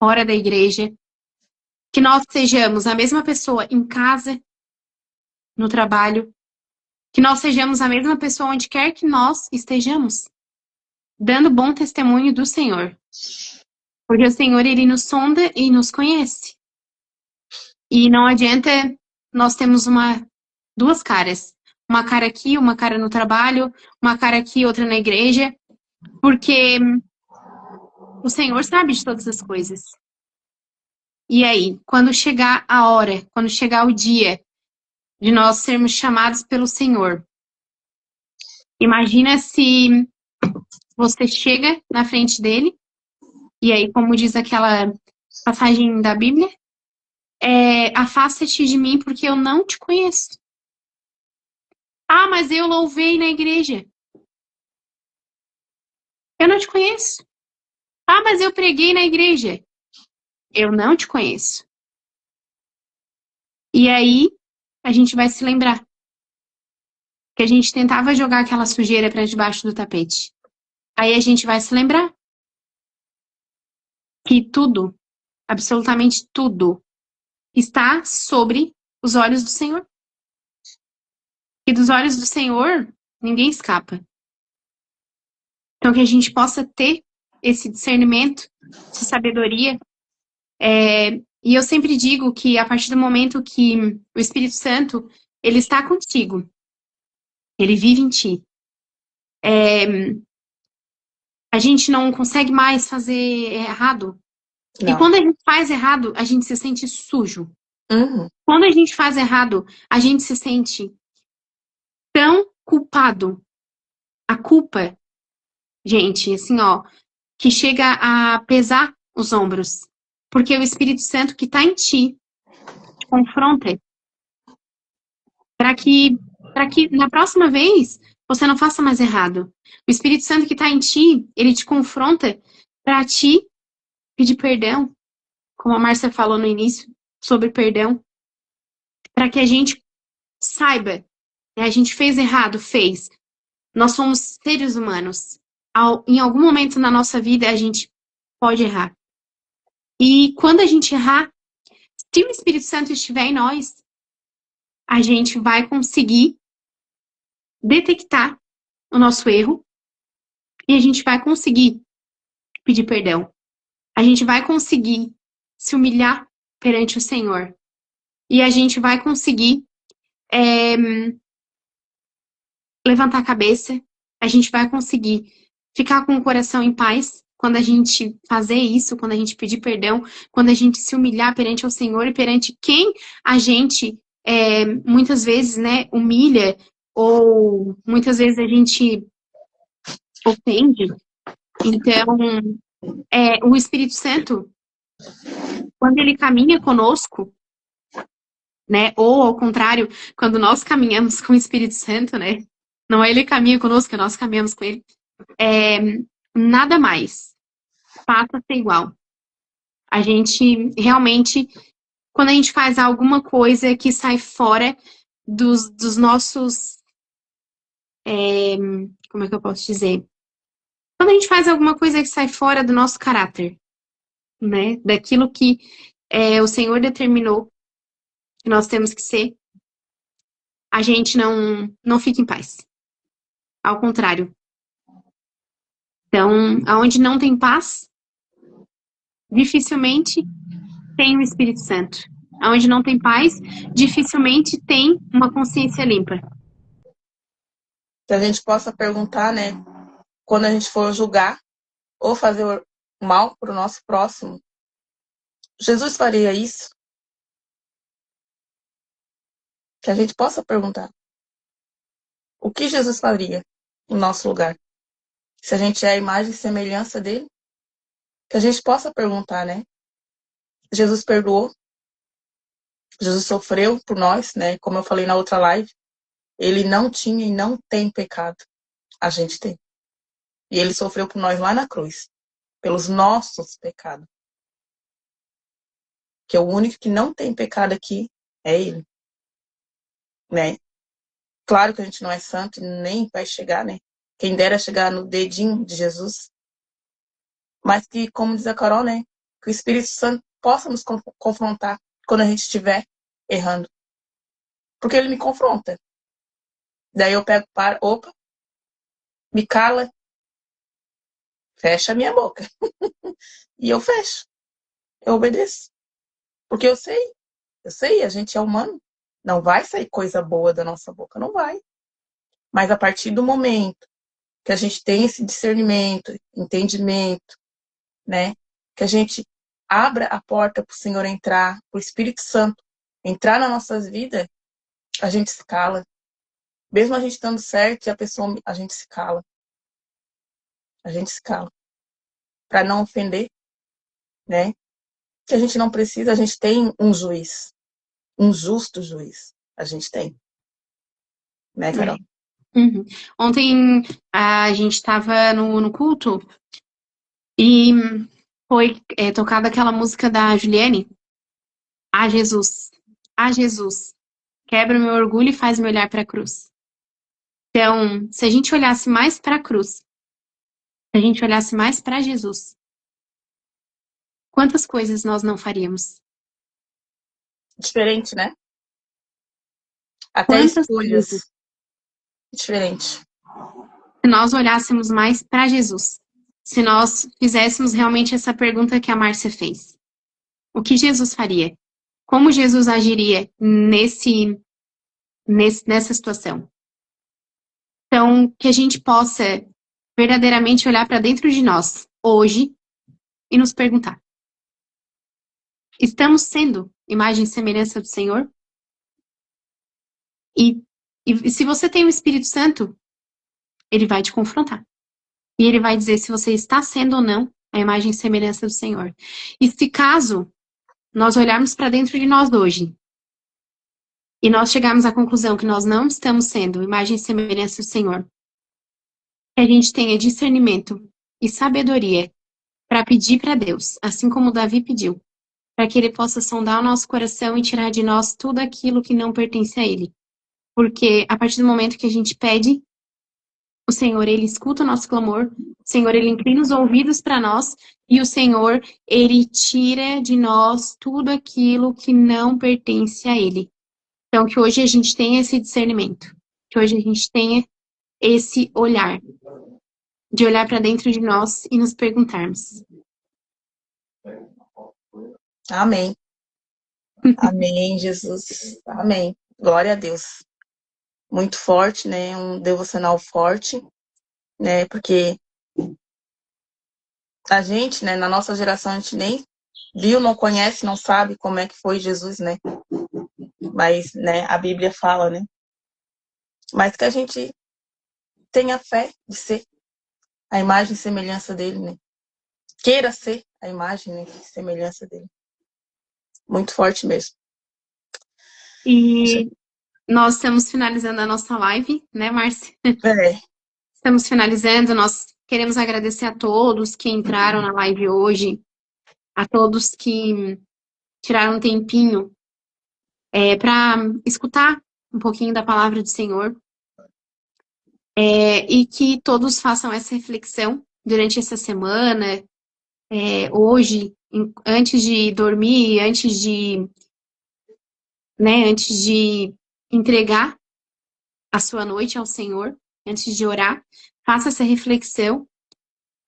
fora da igreja, que nós sejamos a mesma pessoa em casa, no trabalho, que nós sejamos a mesma pessoa onde quer que nós estejamos, dando bom testemunho do Senhor. Porque o Senhor, ele nos sonda e nos conhece. E não adianta nós temos duas caras. Uma cara aqui, uma cara no trabalho, uma cara aqui, outra na igreja, porque o Senhor sabe de todas as coisas. E aí, quando chegar a hora, quando chegar o dia de nós sermos chamados pelo Senhor, imagina se você chega na frente dele, e aí, como diz aquela passagem da Bíblia, afasta-te de mim porque eu não te conheço. Ah, mas eu louvei na igreja. Eu não te conheço. Ah, mas eu preguei na igreja. Eu não te conheço. E aí, a gente vai se lembrar que a gente tentava jogar aquela sujeira para debaixo do tapete. Aí a gente vai se lembrar que tudo, absolutamente tudo, está sobre os olhos do Senhor. E dos olhos do Senhor, ninguém escapa. Então, que a gente possa ter esse discernimento, essa sabedoria. E eu sempre digo que a partir do momento que o Espírito Santo, ele está contigo, ele vive em ti, a gente não consegue mais fazer errado. E Não. quando a gente faz errado, a gente se sente sujo. Uhum. Quando a gente faz errado, a gente se sente tão culpado. A culpa, gente, assim, ó, que chega a pesar os ombros. Porque o Espírito Santo que está em ti te confronta para que na próxima vez você não faça mais errado. O Espírito Santo que está em ti, ele te confronta para te pedir perdão, como a Márcia falou no início, sobre perdão, para que a gente saiba, né, a gente fez errado, fez. Nós somos seres humanos. Em algum momento na nossa vida a gente pode errar. E quando a gente errar, se o Espírito Santo estiver em nós, a gente vai conseguir detectar o nosso erro e a gente vai conseguir pedir perdão. A gente vai conseguir se humilhar perante o Senhor. E a gente vai conseguir levantar a cabeça, a gente vai conseguir ficar com o coração em paz quando a gente fazer isso, quando a gente pedir perdão, quando a gente se humilhar perante o Senhor e perante quem a gente muitas vezes, né, humilha ou muitas vezes a gente ofende. Então, o Espírito Santo, quando ele caminha conosco, né, ou ao contrário, quando nós caminhamos com o Espírito Santo, né, não é ele que caminha conosco, nós caminhamos com ele, nada mais passa a ser igual. A gente realmente, quando a gente faz alguma coisa que sai fora dos nossos, como é que eu posso dizer? Quando a gente faz alguma coisa que sai fora do nosso caráter, né? Daquilo que o Senhor determinou que nós temos que ser, a gente não fica em paz. Ao contrário. Então, aonde não tem paz, dificilmente tem o Espírito Santo. Aonde não tem paz, dificilmente tem uma consciência limpa. Que a gente possa perguntar, né, quando a gente for julgar ou fazer mal para o nosso próximo, Jesus faria isso? Que a gente possa perguntar. O que Jesus faria no nosso lugar? Se a gente é a imagem e semelhança dele, que a gente possa perguntar, né? Jesus perdoou, Jesus sofreu por nós, né? Como eu falei na outra live, ele não tinha e não tem pecado. A gente tem. E ele sofreu por nós lá na cruz, pelos nossos pecados. Que o único que não tem pecado aqui é ele, né? Claro que a gente não é santo e nem vai chegar, né? Quem dera chegar no dedinho de Jesus. Mas que, como diz a Carol, né? Que o Espírito Santo possa nos confrontar quando a gente estiver errando. Porque ele me confronta. Daí eu pego, opa, me cala, fecha a minha boca. E eu fecho. Eu obedeço. Porque eu sei, a gente é humano. Não vai sair coisa boa da nossa boca, não vai. Mas a partir do momento que a gente tem esse discernimento, entendimento, né? Que a gente abra a porta para o Senhor entrar, para o Espírito Santo entrar nas nossas vidas, a gente se cala. Mesmo a gente estando certo, a gente se cala. A gente se cala. Para não ofender, né? Que a gente não precisa, a gente tem um juiz. Um justo juiz. A gente tem. Né, Carol? Uhum. Ontem a gente estava no culto e foi tocada aquela música da Juliane. Ah, Jesus. Ah, Jesus. Quebra o meu orgulho e faz-me olhar para a cruz. Então, se a gente olhasse mais para a cruz, se a gente olhasse mais para Jesus, quantas coisas nós não faríamos? Diferente, né? Até Quantas coisas? escolhas diferentes. Se nós olhássemos mais para Jesus, se nós fizéssemos realmente essa pergunta que a Márcia fez, o que Jesus faria? Como Jesus agiria nessa situação? Então, que a gente possa verdadeiramente olhar para dentro de nós hoje e nos perguntar: estamos sendo imagem e semelhança do Senhor? E se você tem o Espírito Santo, ele vai te confrontar. E ele vai dizer se você está sendo ou não a imagem e semelhança do Senhor. E se caso nós olharmos para dentro de nós hoje e nós chegarmos à conclusão que nós não estamos sendo imagem e semelhança do Senhor, que a gente tenha discernimento e sabedoria para pedir para Deus, assim como Davi pediu, para que ele possa sondar o nosso coração e tirar de nós tudo aquilo que não pertence a ele. Porque a partir do momento que a gente pede, o Senhor, ele escuta o nosso clamor, o Senhor, ele inclina os ouvidos para nós e o Senhor, ele tira de nós tudo aquilo que não pertence a ele. Então, que hoje a gente tenha esse discernimento, que hoje a gente tenha esse olhar, de olhar para dentro de nós e nos perguntarmos: Amém. Amém, Jesus. Amém. Glória a Deus. muito forte, né? Um devocional forte, né? Porque a gente, né, na nossa geração, a gente nem viu, não conhece, não sabe como é que foi Jesus, né? Mas, né, a Bíblia fala, né? Mas que a gente tenha fé de ser a imagem e semelhança dele, né? Queira ser a imagem, né, e semelhança dele. Muito forte mesmo. E nós estamos finalizando a nossa live, né, Márcia? É, Estamos finalizando. Nós queremos agradecer a todos que entraram na live hoje, a todos que tiraram um tempinho para escutar um pouquinho da palavra do Senhor, e que todos façam essa reflexão durante essa semana, hoje, antes de dormir, antes de entregar a sua noite ao Senhor, antes de orar, faça essa reflexão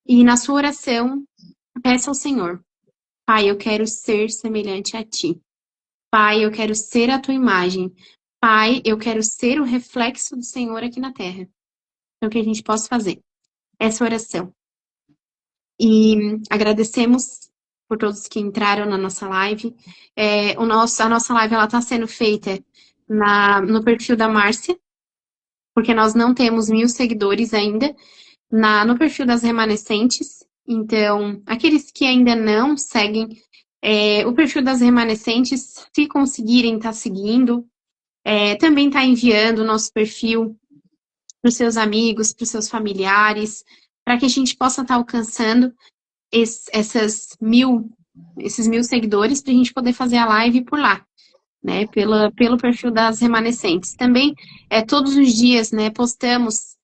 e na sua oração peça ao Senhor: Pai, eu quero ser semelhante a Ti. Pai, eu quero ser a Tua imagem. Pai, eu quero ser o reflexo do Senhor aqui na terra. Então, que a gente possa fazer essa oração. E agradecemos por todos que entraram na nossa live. A nossa live está sendo feita no perfil da Márcia, porque nós não temos 1.000 seguidores ainda no perfil das remanescentes. Então, aqueles que ainda não seguem o perfil das remanescentes, se conseguirem estar seguindo, também está enviando o nosso perfil para os seus amigos, para os seus familiares, para que a gente possa estar alcançando esses 1.000 seguidores, para a gente poder fazer a live por lá, né? Pelo perfil das remanescentes. Também, todos os dias, né, postamos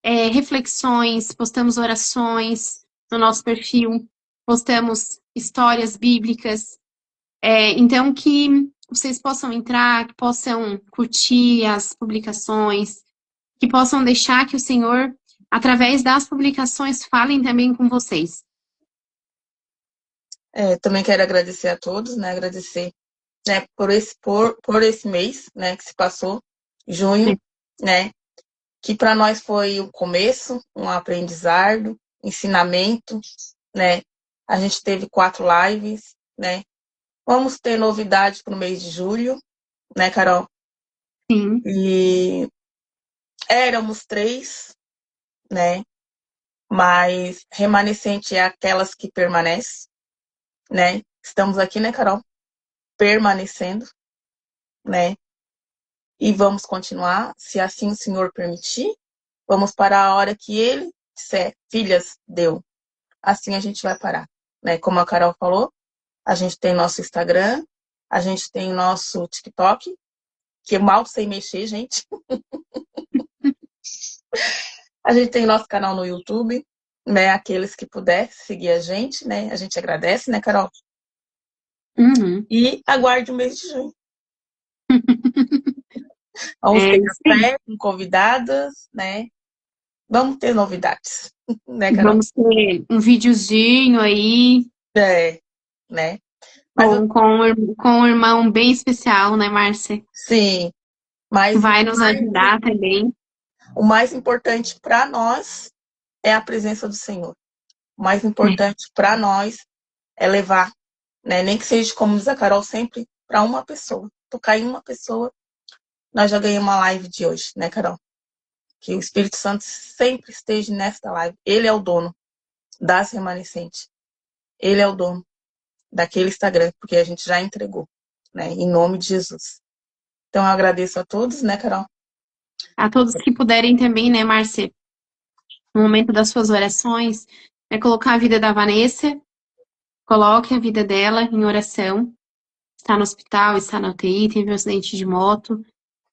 reflexões, postamos orações no nosso perfil, postamos histórias bíblicas. Então, que vocês possam entrar, que possam curtir as publicações, que possam deixar que o Senhor, através das publicações, falem também com vocês. também quero agradecer a todos, né? Agradecer, né, por esse mês, né, que se passou, junho, né? Que para nós foi o começo, um aprendizado, ensinamento, né? A gente teve 4 lives, né? Vamos ter novidades para o mês de julho, né, Carol? Sim. E éramos 3, né? Mas remanescente é aquelas que permanecem, né? Estamos aqui, né, Carol? Permanecendo, né? E vamos continuar, se assim o Senhor permitir. Vamos parar a hora que Ele disser, filhas, deu. Assim a gente vai parar, né? Como a Carol falou, a gente tem nosso Instagram, a gente tem nosso TikTok, que eu mal sei mexer, gente. A gente tem nosso canal no YouTube, né? Aqueles que puder seguir a gente, né? A gente agradece, né, Carol? Uhum. E aguarde o mês de junho. Vamos ter Sim. café com convidadas, né? Vamos ter novidades, né, Carol? Vamos ter um videozinho aí Né? Mas com um irmão bem especial, né, Márcia? sim, mas Vai nos ajudar também. o mais importante para nós é a presença do Senhor. O mais importante para nós é levar, né? Nem que seja, como diz a Carol, sempre para uma pessoa. Tocar em uma pessoa, nós já ganhamos uma live de hoje, né, Carol? Que o Espírito Santo sempre esteja nesta live. Ele é o dono das remanescentes. Ele é o dono daquele Instagram, porque a gente já entregou, né? Em nome de Jesus. Então, eu agradeço a todos, né, Carol? A todos que puderem também, né, Márcia, no momento das suas orações, colocar a vida da Vanessa, coloque a vida dela em oração. Está no hospital, está na UTI, teve um acidente de moto.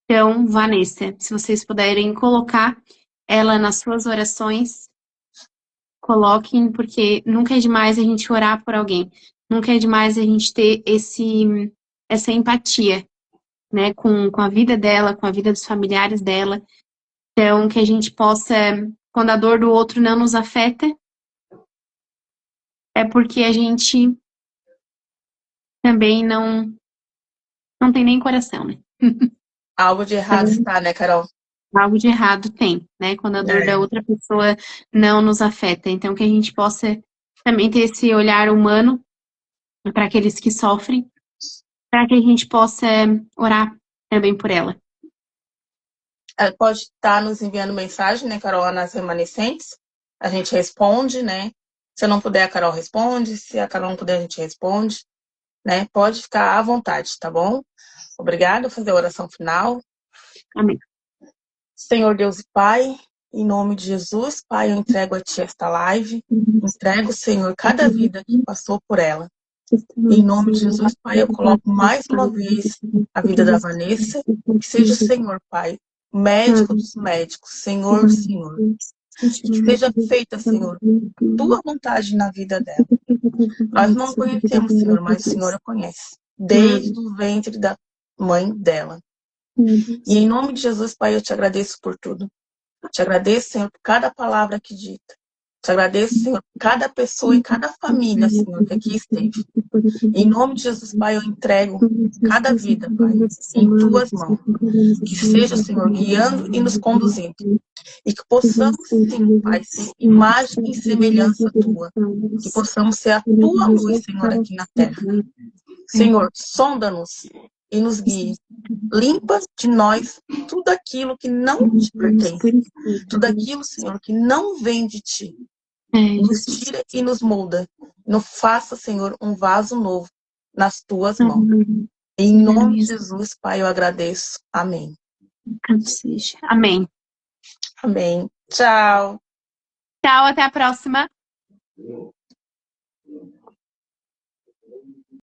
Então, Vanessa, se vocês puderem colocar ela nas suas orações, coloquem, porque nunca é demais a gente orar por alguém. Nunca é demais a gente ter essa empatia, né, com a vida dela, com a vida dos familiares dela. Então, que a gente possa, quando a dor do outro não nos afeta, é porque a gente também não tem nem coração, né? Algo de errado Então, está, né, Carol? algo de errado tem, né? Quando a dor da outra pessoa não nos afeta. Então, que a gente possa também ter esse olhar humano para aqueles que sofrem, para que a gente possa orar também por ela. Ela pode estar nos enviando mensagem, né, Carol, nas remanescentes. A gente responde, né? Se eu não puder, a Carol responde. Se a Carol não puder, a gente responde, né? Pode ficar à vontade, tá bom? Obrigada. Vou fazer a oração final. Amém. Senhor Deus e Pai, em nome de Jesus, Pai, eu entrego a Ti esta live. Entrego, Senhor, cada vida que passou por ela. Em nome de Jesus, Pai, eu coloco mais uma vez a vida da Vanessa. Que seja, Senhor, Pai, médico dos médicos, Senhor, Senhor. E que seja feita, Senhor, Tua vontade na vida dela. Nós não conhecemos, Senhor, mas o Senhor a conhece. Desde o ventre da mãe dela. E em nome de Jesus, Pai, eu te agradeço por tudo. Te agradeço, Senhor, por cada palavra aqui dita. Te agradeço, Senhor, por cada pessoa e cada família, Senhor, que aqui esteve. Em nome de Jesus, Pai, eu entrego cada vida, Pai, em Tuas mãos. Que seja, Senhor, guiando e nos conduzindo. E que possamos, sim, Pai, ser imagem e semelhança Tua. Que possamos ser a Tua luz, Senhor, aqui na terra. Senhor, sonda-nos e nos guie. Limpa de nós tudo aquilo que não te pertence. Tudo aquilo, Senhor, que não vem de Ti. Nos tira e nos molda. Nos faça, Senhor, um vaso novo nas Tuas mãos. Em nome de Jesus, Pai, eu agradeço. Amém. Amém. Amém. Tchau. Tchau, até a próxima.